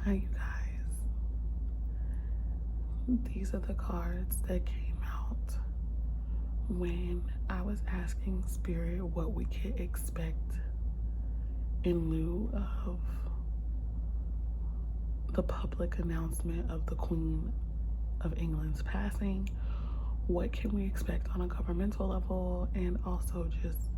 Hi, you guys. These are the cards that came out when I was asking Spirit what we could expect in lieu of the public announcement of the Queen of England's passing. What can we expect on a governmental level, and also just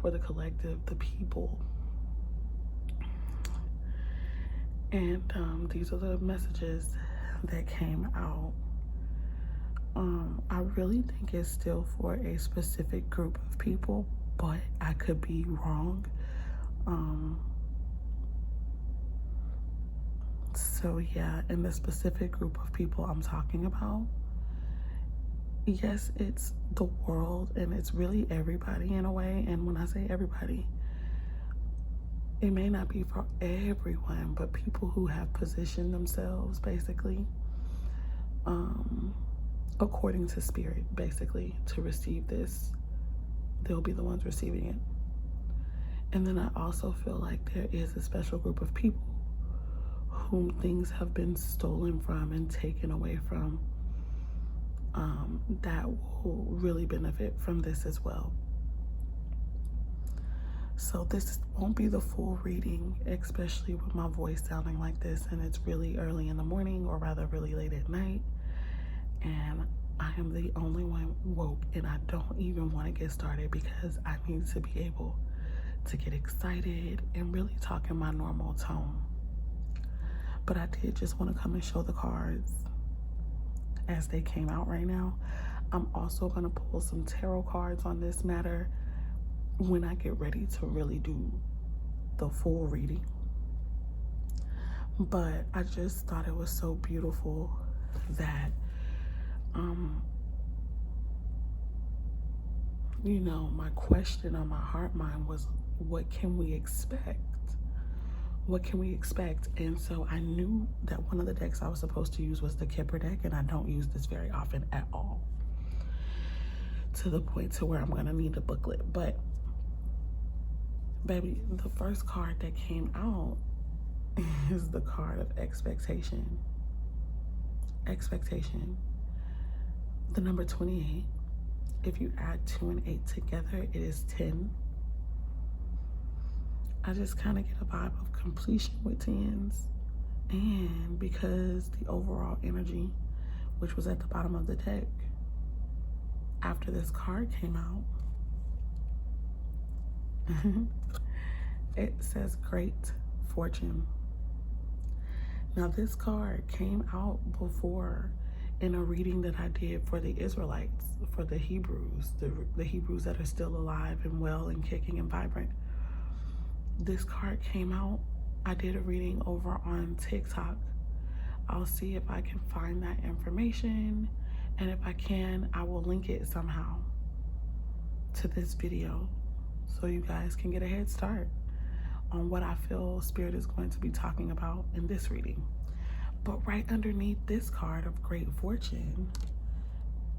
for the collective, the people? And these are the messages that came out. I really think it's still for a specific group of people, but I could be wrong. So yeah, in the specific group of people I'm talking about, yes, it's the world and it's really everybody in a way. And when I say everybody, it may not be for everyone, but people who have positioned themselves basically according to Spirit, basically, to receive this. They'll be the ones receiving it. And then I also feel like there is a special group of people whom things have been stolen from and taken away from, that will really benefit from this as well. So this won't be the full reading, especially with my voice sounding like this, and it's really early in the morning, or rather really late at night, and I am the only one woke, and I don't even want to get started because I need to be able to get excited and really talk in my normal tone. But I did just want to come and show the cards as they came out right now. I'm also going to pull some tarot cards on this matter when I get ready to really do the full reading. But I just thought it was so beautiful that you know, my question on my heart mind was, what can we expect? What can we expect? And so I knew that one of the decks I was supposed to use was the Kipper deck, and I don't use this very often at all, to the point to where I'm gonna need a booklet. But baby, the first card that came out is the card of expectation. Expectation. The number 28. If you add 2 and 8 together, it is 10. I just kind of get a vibe of completion with 10s. And because the overall energy, which was at the bottom of the deck, after this card came out, it says great fortune. Now this card came out before in a reading that I did for the Israelites, for the Hebrews, the Hebrews that are still alive and well and kicking and vibrant. This card came out. I did a reading over on TikTok. I'll see if I can find that information, and if I can, I will link it somehow to this video so you guys can get a head start on what I feel Spirit is going to be talking about in this reading. But right underneath this card of great fortune,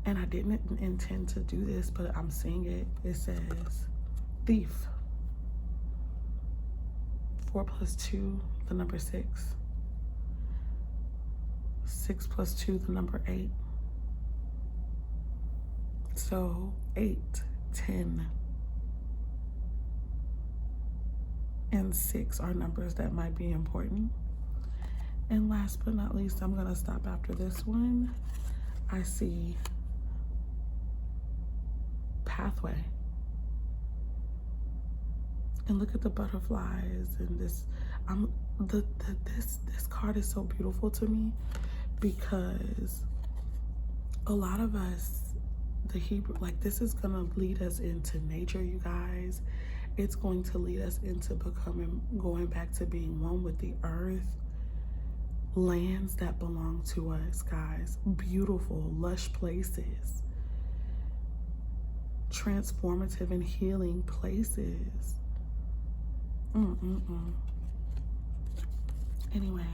and I didn't intend to do this, but I'm seeing it, it says thief. 4 plus 2, the number 6. 6 plus 2, the number 8. So 8, 10, and 6 are numbers that might be important. And last but not least, I'm gonna stop after this one. I see pathway. And look at the butterflies and this. This card is so beautiful to me because a lot of us, the Hebrew, like, this is gonna lead us into nature, you guys. It's going to lead us into going back to being one with the earth, lands that belong to us, guys. Beautiful, lush places, transformative and healing places. Anyway,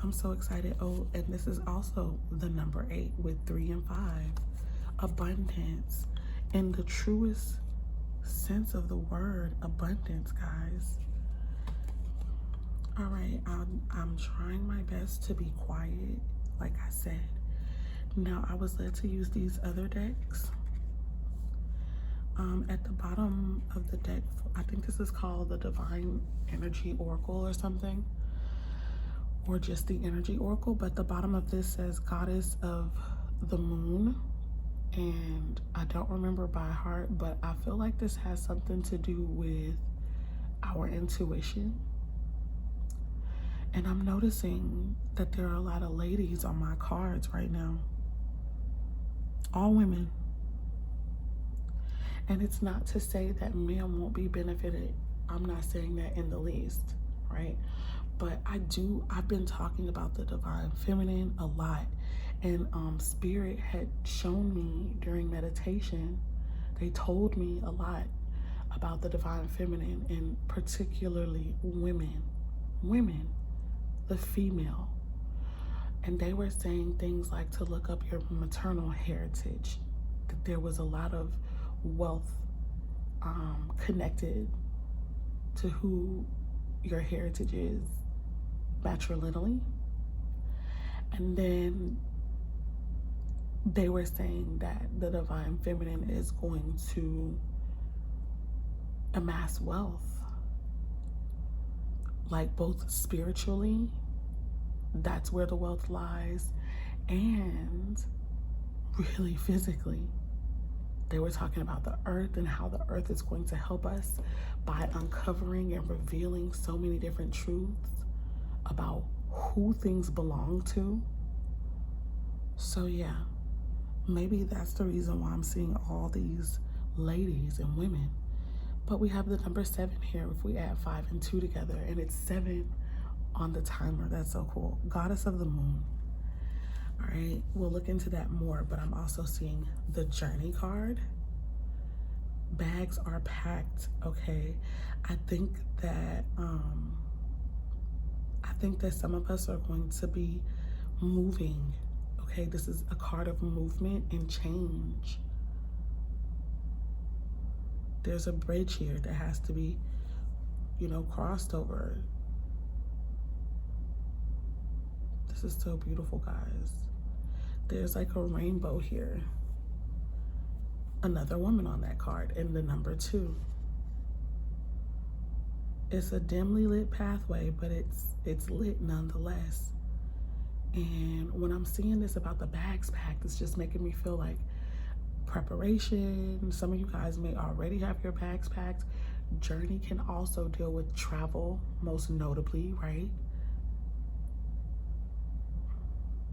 I'm so excited. Oh, and this is also the number 8 with 3 and 5. Abundance in the truest sense of the word, abundance, guys. All right, I'm trying my best to be quiet, like I said. Now, I was led to use these other decks. At the bottom of the deck, I think this is called the Divine Energy Oracle or something, or just the Energy Oracle, but the bottom of this says Goddess of the Moon, and I don't remember by heart, but I feel like this has something to do with our intuition. And I'm noticing that there are a lot of ladies on my cards right now. All women. And it's not to say that men won't be benefited. I'm not saying that in the least, right? But I've been talking about the divine feminine a lot. And Spirit had shown me during meditation, they told me a lot about the divine feminine, and particularly women, the female. And they were saying things like to look up your maternal heritage, that there was a lot of wealth connected to who your heritage is matrilineally. And then they were saying that the divine feminine is going to amass wealth, like both spiritually, that's where the wealth lies, and really physically. They were talking about the earth and how the earth is going to help us by uncovering and revealing so many different truths about who things belong to. So yeah, maybe that's the reason why I'm seeing all these ladies and women. But we have the number 7 here if we add 5 and 2 together, and it's 7 on the timer. That's so cool. Goddess of the Moon. All right, we'll look into that more, but I'm also seeing the Journey card. Bags are packed, okay? I think that some of us are going to be moving, okay? This is a card of movement and change. There's a bridge here that has to be, crossed over. This is so beautiful, guys. There's like a rainbow here. Another woman on that card, and the number 2. It's a dimly lit pathway, but it's lit nonetheless. And when I'm seeing this about the bags packed, it's just making me feel like preparation. Some of you guys may already have your bags packed. Journey can also deal with travel, most notably, right?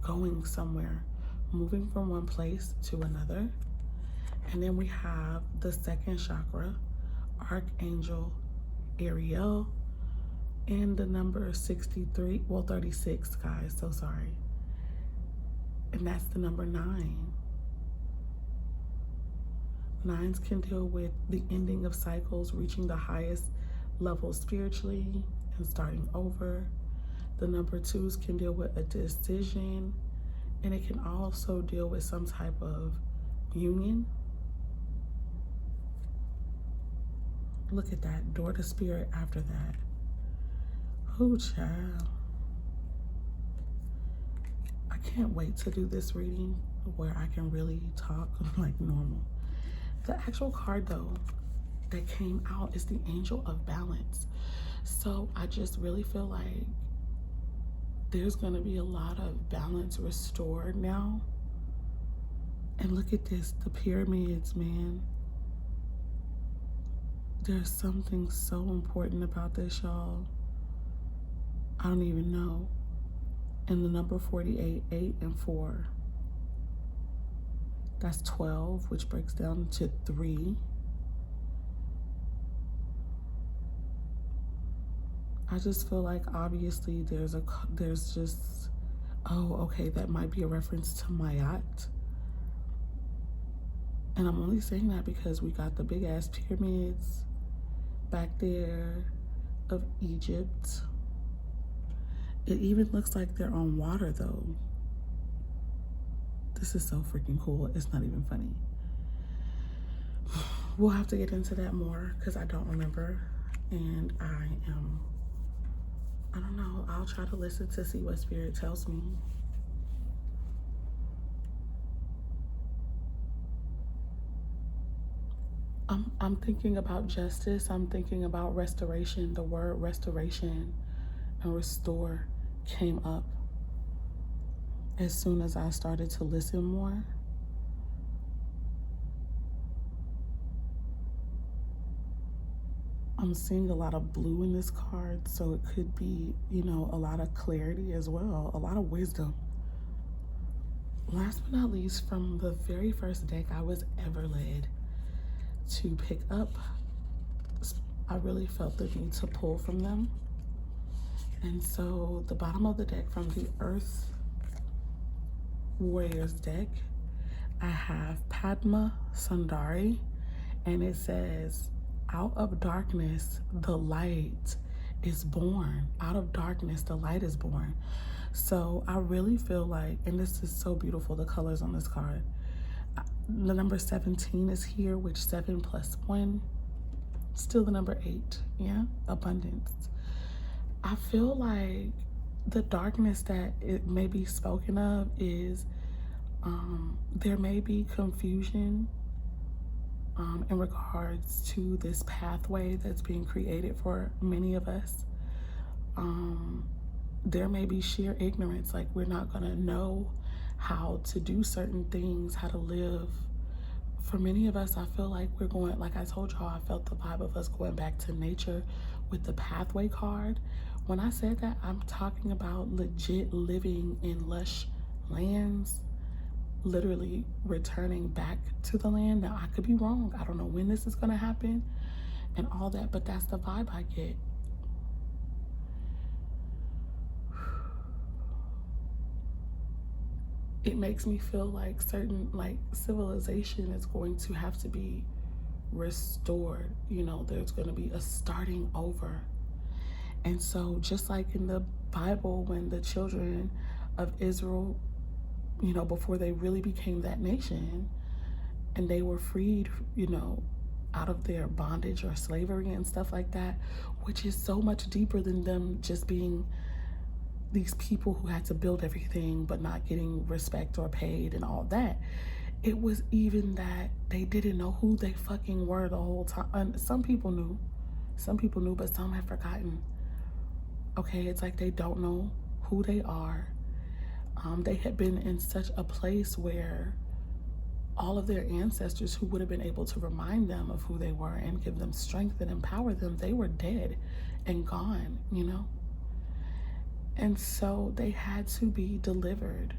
Going somewhere, moving from one place to another. And then we have the 2nd chakra, Archangel Ariel, and the number 36, guys, so sorry. And that's the number 9. 9s can deal with the ending of cycles, reaching the highest level spiritually and starting over. The number 2s can deal with a decision, and it can also deal with some type of union. Look at that, door to spirit after that. Oh, child. I can't wait to do this reading where I can really talk like normal. The actual card, though, that came out is the Angel of Balance. So I just really feel like there's going to be a lot of balance restored now. And look at this, the pyramids, man. There's something so important about this, y'all. I don't even know. And the number 48, 8 and 4. That's 12, which breaks down to 3. I just feel like obviously there's just, oh, okay, that might be a reference to Mayat. And I'm only saying that because we got the big ass pyramids back there of Egypt. It even looks like they're on water though. This is so freaking cool. It's not even funny. We'll have to get into that more because I don't remember. And I am I don't know. I'll try to listen to see what Spirit tells me. I'm thinking about justice. I'm thinking about restoration. The word restoration and restore came up as soon as I started to listen more. I'm seeing a lot of blue in this card, so it could be, you know, a lot of clarity as well, a lot of wisdom. Last but not least, from the very first deck I was ever led to pick up, I really felt the need to pull from them. And so the bottom of the deck from the Earth Warriors deck, I have Padma Sundari, and it says, out of darkness, the light is born. Out of darkness, the light is born. So I really feel like, and this is so beautiful, the colors on this card. The number 17 is here, which 7 plus 1, still the number 8, yeah? Abundance. I feel like the darkness that it may be spoken of is there may be confusion in regards to this pathway that's being created for many of us. There may be sheer ignorance, like we're not gonna know how to do certain things, how to live. For many of us, I feel like we're going, like I told y'all, I felt the vibe of us going back to nature with the pathway card. When I said that, I'm talking about legit living in lush lands, literally returning back to the land. Now, I could be wrong. I don't know when this is going to happen and all that, but that's the vibe I get. It makes me feel like certain, like, civilization is going to have to be restored. You know, there's going to be a starting over. And so just like in the Bible, when the children of Israel, you know, before they really became that nation and they were freed, you know, out of their bondage or slavery and stuff like that, which is so much deeper than them just being these people who had to build everything but not getting respect or paid and all that. It was even that they didn't know who they fucking were the whole time. And some people knew, but some have forgotten. Okay, it's like they don't know who they are. They had been in such a place where all of their ancestors who would have been able to remind them of who they were and give them strength and empower them, they were dead and gone, you know? And so they had to be delivered.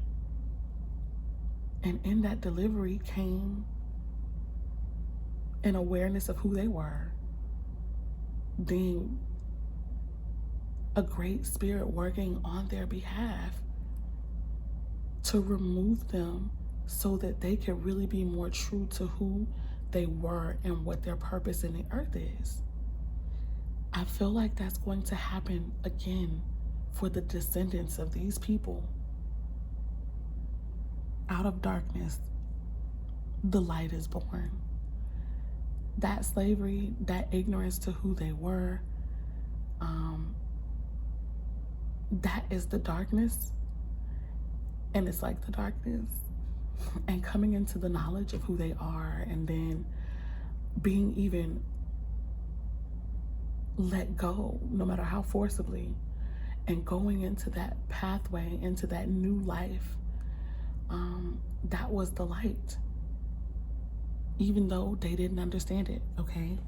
And in that delivery came an awareness of who they were, being a great spirit working on their behalf to remove them so that they could really be more true to who they were and what their purpose in the earth is. I feel like that's going to happen again for the descendants of these people. Out of darkness, the light is born. That slavery, that ignorance to who they were, that is the darkness. And it's like the darkness. And coming into the knowledge of who they are and then being even let go, no matter how forcibly, and going into that pathway, into that new life, that was the light. Even though they didn't understand it, okay?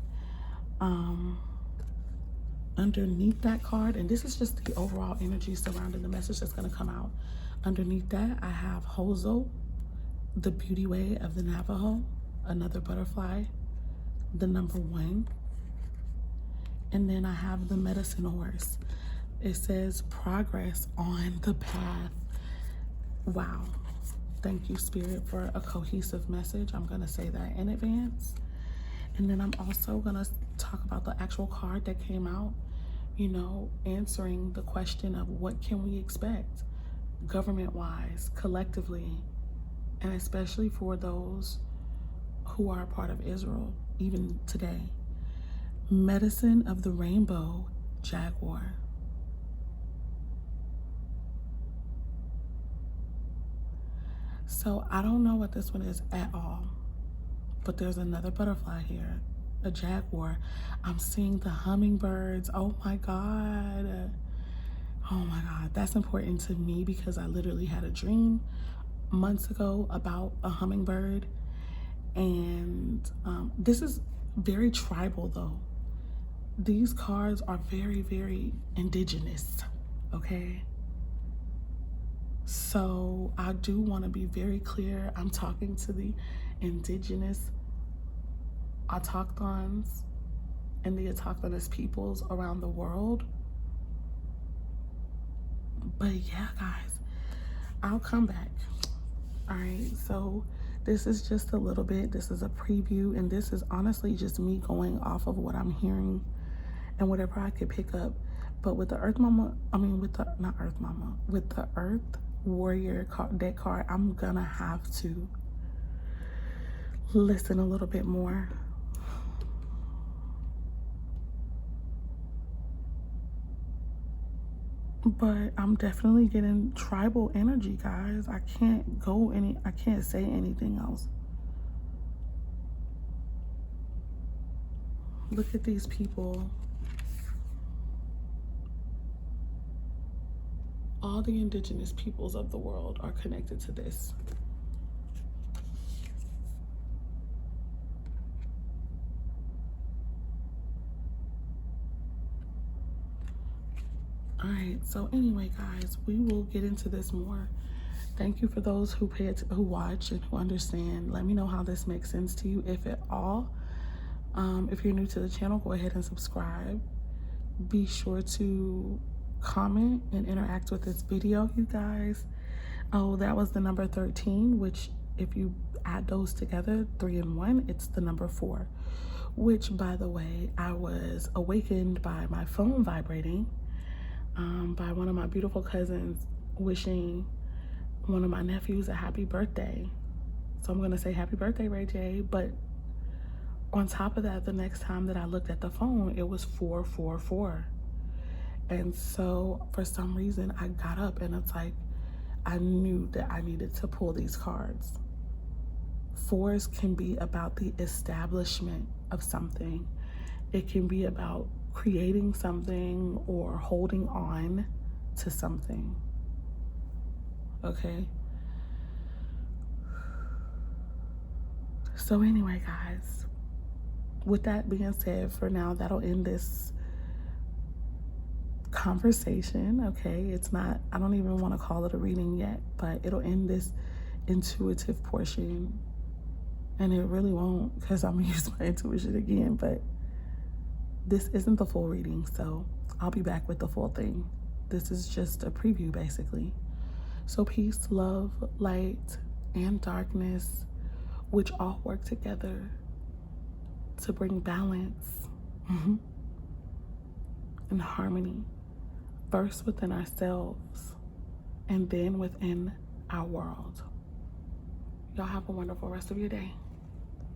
Underneath that card, and this is just the overall energy surrounding the message that's going to come out. Underneath that, I have Hozo, the beauty way of the Navajo, another butterfly, the number 1. And then I have the medicine horse. It says progress on the path. Wow. Thank you, Spirit, for a cohesive message. I'm going to say that in advance. And then I'm also going to talk about the actual card that came out, you know, answering the question of what can we expect government-wise, collectively, and especially for those who are a part of Israel, even today. Medicine of the rainbow, jaguar. So I don't know what this one is at all, but there's another butterfly here, a jaguar. I'm seeing the hummingbirds. Oh my God. Oh my God. That's important to me because I literally had a dream months ago about a hummingbird. And this is very tribal though. These cards are very, very indigenous, okay? So I do want to be very clear. I'm talking to the indigenous autochthones and the autochthonous peoples around the world. But yeah, guys, I'll come back. All right, so this is just a little bit. This is a preview, and this is honestly just me going off of what I'm hearing and whatever I could pick up. But with the Earth Mama, with the, not Earth Mama, with the Earth Warrior deck card, I'm gonna have to listen a little bit more. But I'm definitely getting tribal energy, guys. I can't say anything else. Look at these people. All the indigenous peoples of the world are connected to this. All right, so anyway, guys, we will get into this more. Thank you for those who who watch and who understand. Let me know how this makes sense to you, if at all. If you're new to the channel, go ahead and subscribe. Be sure to comment and interact with this video, you guys. Oh, that was the number 13, which if you add those together, 3 and 1, it's the number 4. Which, by the way, I was awakened by my phone vibrating, by one of my beautiful cousins wishing one of my nephews a happy birthday. So I'm gonna say happy birthday, Ray J. But on top of that, the next time that I looked at the phone, it was 444. And so for some reason I got up and it's like, I knew that I needed to pull these cards. 4s can be about the establishment of something. It can be about creating something or holding on to something. Okay? So anyway, guys, with that being said, for now, that'll end this conversation. Okay, it's not, I don't even want to call it a reading yet, but it'll end this intuitive portion. And it really won't, because I'm gonna use my intuition again, but this isn't the full reading, so I'll be back with the full thing. This is just a preview, basically. So peace, love, light, and darkness, which all work together to bring balance and harmony, first within ourselves and then within our world. Y'all have a wonderful rest of your day.